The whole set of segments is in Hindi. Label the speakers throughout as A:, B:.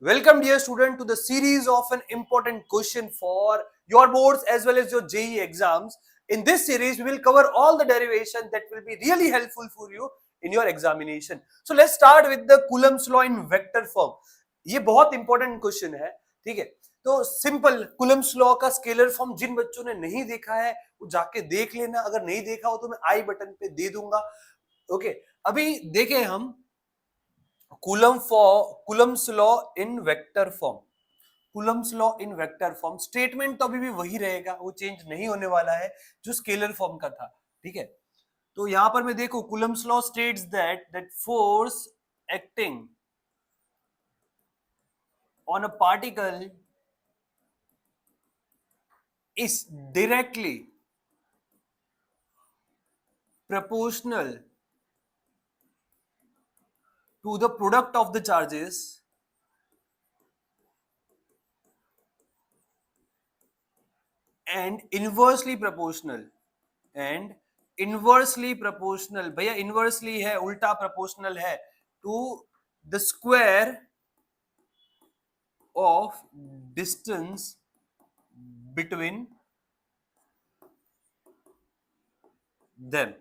A: Welcome, dear student, to the series of an important question for your boards as well as your JEE exams. In this series, we will cover all the derivation that will be really helpful for you in your examination. So let's start with the Coulomb's law in vector form. ये बहुत इंपॉर्टेंट क्वेश्चन है, ठीक है। तो सिंपल कुलम्स लॉ का स्केलर फॉर्म जिन बच्चों ने नहीं देखा है वो जाके देख लेना, अगर नहीं देखा हो तो मैं आई बटन पे दे दूंगा। ओके, अभी देखें हम Coulomb's law in vector form. Coulomb's law in vector form statement तो अभी भी वही रहेगा, वो चेंज नहीं होने वाला है जो स्केलर फॉर्म का था, ठीक है। तो यहां पर मैं देखो Coulomb's law states that force acting on a particle is directly proportional to the product of the charges and inversely proportional भैया इनवर्सली है, उल्टा प्रोपोर्शनल है to the square of distance between them.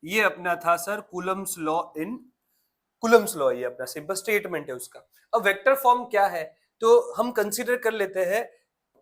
A: ये अपना था सर Coulomb's लॉ, ये अपना सिंपल स्टेटमेंट है उसका। अब वेक्टर फॉर्म क्या है तो हम कंसीडर कर लेते हैं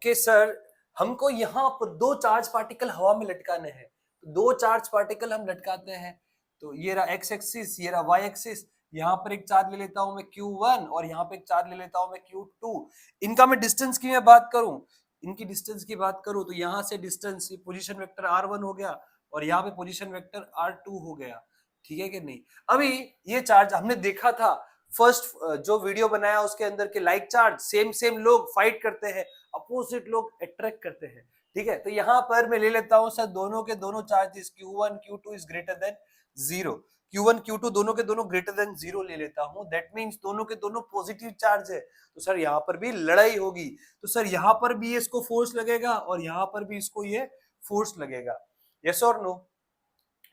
A: कि सर हमको यहाँ पर दो चार्ज पार्टिकल हवा में लटकाने हैं, तो दो चार्ज पार्टिकल हम लटकाते हैं। तो ये रहा एक्स एक्सिस, ये रहा वाई एक्सिस। यहाँ पर एक चार्ज ले लेता हूं मैं Q1 और यहाँ पे एक चार्ज ले लेता हूं मैं Q2। इनका मैं डिस्टेंस की मैं बात करूं, इनकी डिस्टेंस की बात करूं तो यहाँ से डिस्टेंस पोजीशन वेक्टर R1 हो गया और यहाँ पे पोजीशन वेक्टर R2 हो गया, ठीक है कि नहीं। अभी ये चार्ज हमने देखा था फर्स्ट जो वीडियो बनाया उसके अंदर के लाइक चार्ज सेम लोग फाइट करते हैं, अपोजिट लोग अट्रैक्ट करते हैं, ठीक है। तो यहाँ पर मैं ले लेता हूं सर दोनों के दोनों charges Q1 Q2 is greater than 0, Q1 Q2 दोनों के दोनों ग्रेटर देन 0 ले लेता हूं, दैट मींस दोनों के दोनों पॉजिटिव चार्ज है। तो सर यहाँ पर भी लड़ाई होगी, तो सर यहाँ पर भी ये इसको फोर्स लगेगा और यहाँ पर भी इसको ये फोर्स लगेगा, यस और नो,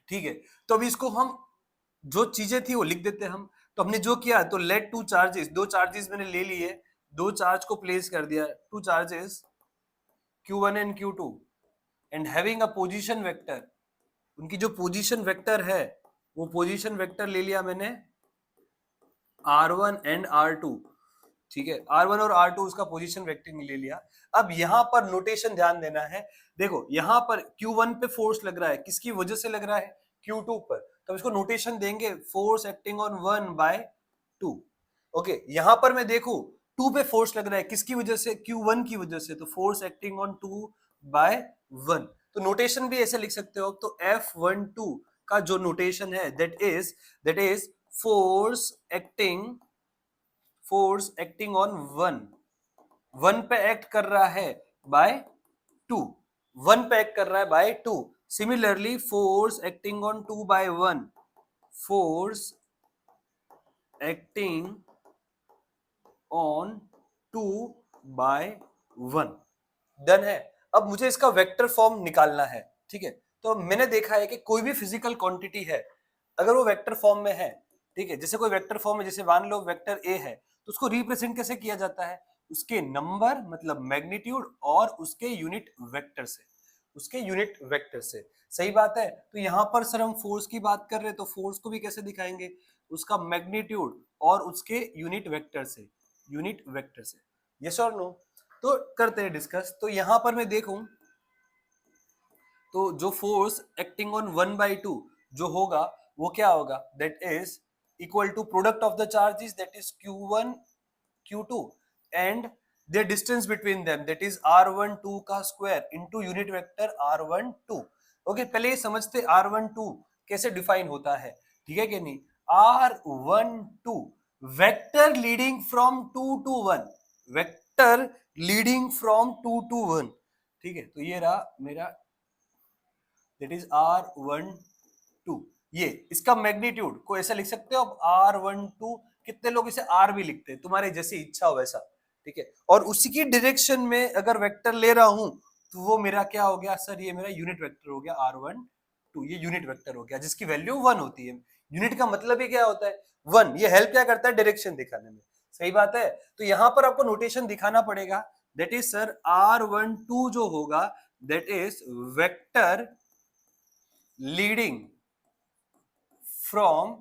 A: ठीक है। तो अभी इसको हम जो चीजें थी वो लिख देते हैं हम। तो हमने जो किया तो लेट टू चार्जेस, दो चार्जेस मैंने ले लिए, दो चार्ज को प्लेस कर दिया, two charges Q1 and Q2 and having a position vector, उनकी जो पोजीशन वेक्टर है वो पोजीशन वेक्टर ले लिया मैंने R1 एंड R2, ठीक है। R1 और R2 उसका पोजीशन वेक्टर ले लिया। अब यहाँ पर नोटेशन ध्यान देना है, देखो यहाँ पर Q1 पे फोर्स लग रहा है, किसकी वजह से लग रहा है, Q2 पर, तो इसको नोटेशन देंगे फोर्स एक्टिंग ऑन 1/2। ओके, यहाँ पर मैं देखू 2 पे फोर्स लग रहा है, किसकी वजह से, Q1 की वजह से, तो फोर्स एक्टिंग ऑन 2/1। तो नोटेशन भी ऐसे लिख सकते हो, तो F12 का जो नोटेशन है that is force acting on 1 पे एक्ट कर रहा है बाय 2, 1 पे एक्ट कर रहा है by 2। Similarly force acting on 2/1, force acting on 2/1 done है। अब मुझे इसका वेक्टर फॉर्म निकालना है, ठीक है। तो मैंने देखा है कि कोई भी फिजिकल क्वांटिटी है अगर वो वेक्टर फॉर्म में है, ठीक है, जैसे कोई वेक्टर फॉर्म है, जैसे मान लो वेक्टर ए है, तो उसको रिप्रेजेंट कैसे किया जाता है, उसके नंबर मतलब मैग्नीट्यूड और उसके यूनिट वेक्टर से, उसके यूनिट वेक्टर से, सही बात है। तो यहाँ पर सर हम फोर्स की बात कर रहे हैं तो फोर्स को भी कैसे दिखाएंगे, उसका मैग्नीट्यूड और उसके यूनिट वेक्टर से, यूनिट वेक्टर से, यस और नो। तो करते हैं डिस्कस। तो यहां पर मैं देखूं तो जो फोर्स एक्टिंग ऑन 1/2 जो होगा वो क्या होगा, that is equal to product of the charges that is Q1 Q2 and the distance between them that is R12 का square into unit vector R12। ओके, पहले ये समझते R12 कैसे डिफाइन होता है, ठीक है कि नहीं। R12 vector leading from 2 to 1, vector leading from 2 to 1, ठीक है। तो ये रहा मेरा दैट इज R12, ये इसका मैग्नीट्यूड को ऐसा लिख सकते हो आप R12, कितने लोग इसे R भी लिखते हैं, तुम्हारे जैसी इच्छा हो वैसा, ठीक है। और उसी की डायरेक्शन में अगर वेक्टर ले रहा हूं तो वो मेरा क्या हो गया सर, ये मेरा यूनिट वेक्टर हो गया R12, ये यूनिट वेक्टर हो गया जिसकी वैल्यू 1 होती है। यूनिट का मतलब ही क्या होता है, 1। ये हेल्प क्या करता है, डायरेक्शन दिखाने में, सही बात है। तो यहां पर आपको नोटेशन दिखाना पड़ेगा, दैट इज सर R12 जो होगा that is vector leading from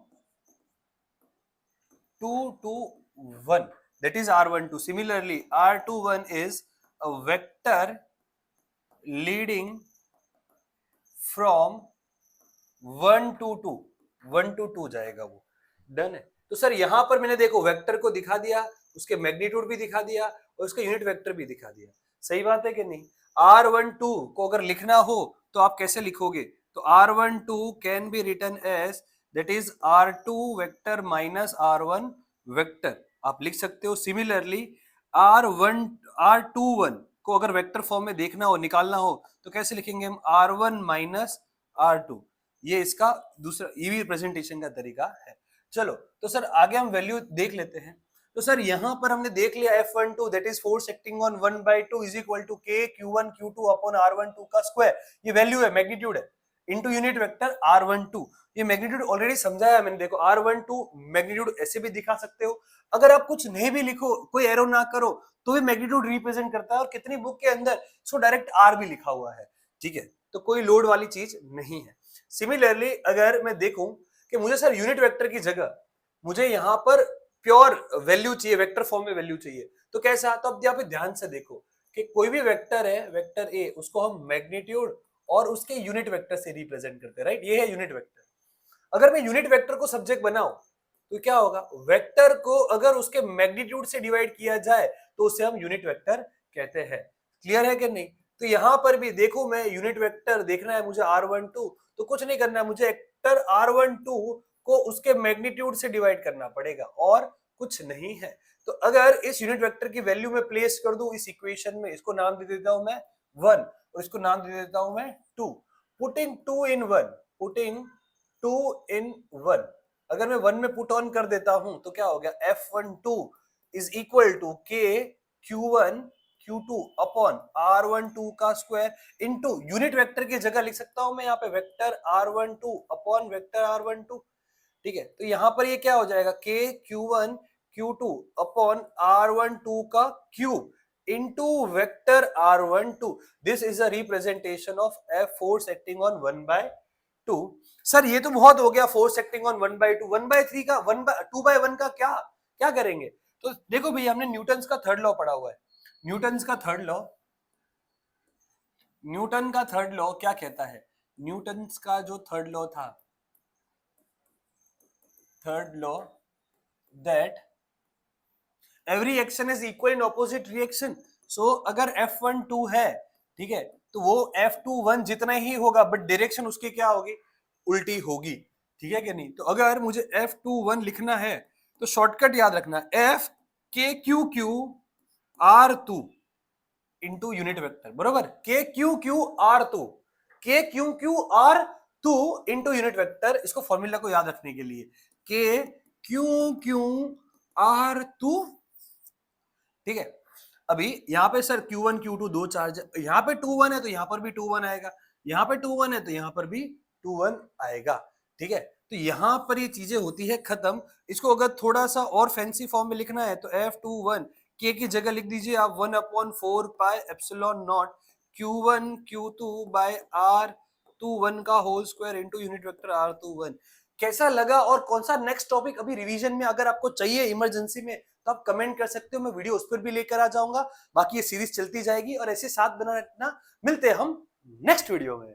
A: 2 to 1, that is R12. Similarly, R21 is a vector leading from 1 to 2, 1 to 2 जाएगा वो, डन है। तो सर यहां पर मैंने देखो वेक्टर को दिखा दिया, उसके मैग्नीट्यूड भी दिखा दिया और उसका यूनिट वेक्टर भी दिखा दिया, सही बात है कि नहीं। R12 को अगर लिखना हो तो आप कैसे लिखोगे, तो R12 can be written as that is R2 vector minus R1 vector, आप लिख सकते हो। सिमिलरली R21 को अगर वेक्टर फॉर्म में देखना हो, निकालना हो, तो कैसे लिखेंगे हम, R1 माइनस R2, ये इसका दूसरा ईवी रिप्रेजेंटेशन का तरीका है। चलो तो सर आगे हम वैल्यू देख लेते हैं। तो सर यहां पर हमने देख लिया F12 that is force acting on 1/2 is equal to K Q1 Q2 upon R12 का स्क्वायर, ये वैल्यू है, मैग्नीट्यूड है, इनटू यूनिट वेक्टर R12। ये मैग्नीट्यूड ऑलरेडी समझाया मैंने, देखो R12 मैग्नीट्यूड ऐसे भी दिखा सकते हो, अगर आप कुछ नहीं भी लिखो, कोई एरो ना करो, तो भी मैग्नीट्यूड रिप्रेजेंट करता है, और कितनी बुक के अंदर सो डायरेक्ट R भी लिखा हुआ है, ठीक है, तो कोई लोड वाली चीज नहीं है। सिमिलरली अगर मैं देखूं कि मुझे सर यूनिट वेक्टर की जगह मुझे यहां पर प्योर वैल्यू चाहिए, वेक्टर फॉर्म में वैल्यू चाहिए, तो कैसा, तो अब यहाँ पे ध्यान से देखो कि कोई भी वेक्टर है, वेक्टर ए, उसको हम मैग्नीट्यूड और उसके यूनिट वेक्टर से रिप्रेजेंट करते हैं, राइट, ये है यूनिट वेक्टर। अगर मैं यूनिट वेक्टर को सब्जेक्ट बनाऊं तो क्या होगा, वेक्टर को अगर उसके मैग्नीट्यूड से डिवाइड किया जाए तो उसे हम यूनिट वेक्टर कहते हैं। क्लियर है कि नहीं। तो यहां पर भी देखो, मैं यूनिट वेक्टर देखना है मुझे R12, तो कुछ नहीं करना है, मुझे वेक्टर R12 को उसके मैग्नीट्यूड से डिवाइड करना पड़ेगा, और कुछ नहीं है। तो अगर इस यूनिट वेक्टर की वैल्यू में प्लेस कर दूं इस इक्वेशन में, इसको नाम दे देता हूं मैं 1 और इसको नाम दे देता हूं मैं 2, पुटिंग 2 in 1, पुटिंग 2 in 1, अगर मैं 1 में पुट ऑन कर देता हूं तो क्या हो गया, F12 is equal to K Q1 Q2 upon R12 का स्क्वायर इनटू यूनिट वेक्टर की जगह लिख सकता हूं मैं यहाँ पे vector R12 upon vector R12, ठीक है। तो यहां पर ये क्या हो जाएगा, K Q1 Q2 upon R12 का cube into vector R12, this is a representation of F force acting on 1/2। Sir ये तो बहुत हो गया, फोर्स एक्टिंग ऑन 1/2, 1/3 का 2/1 का क्या क्या करेंगे, तो देखो भैया हमने न्यूटन्स का थर्ड लॉ पढ़ा हुआ है, न्यूटन का थर्ड लॉ क्या कहता है, न्यूटन का जो थर्ड लॉ था, third law that every action is equal and opposite reaction. So अगर F12 है, ठीक है, तो वो F21 जितना ही होगा, बट डायरेक्शन उसकी क्या होगी, उल्टी होगी, ठीक है कि नहीं। तो अगर मुझे F21 लिखना है तो शॉर्टकट याद रखना, F K Q Q R2 into unit vector, बरोबर, K Q Q R2, K Q Q R2 into unit vector, इसको फॉर्मूला को याद रखने के लिए K Q Q R2, ठीक है। अभी यहाँ पे सर Q1 Q2 दो चार्ज, यहाँ पे 2 1 है तो यहाँ पर भी 2 1 आएगा, यहाँ पे 2 1 है तो यहाँ पर भी 2 1 आएगा, ठीक है। तो यहाँ पर ये चीजें होती है खत्म। इसको अगर थोड़ा सा और फैंसी फॉर्म में लिखना है तो F21 K की जगह लिख दीजिए आप 1/4 pi epsilon not Q1 Q2 by R21 का whole square into unit vector R21। कैसा लगा और कौन सा नेक्स्ट टॉपिक अभी रिवीजन में अगर आपको चाहिए इमरजेंसी में, तो आप कमेंट कर सकते हो, मैं वीडियो उस पर भी लेकर आ जाऊंगा। बाकी ये सीरीज चलती जाएगी और ऐसे साथ बना रखना। मिलते हैं हम नेक्स्ट वीडियो में।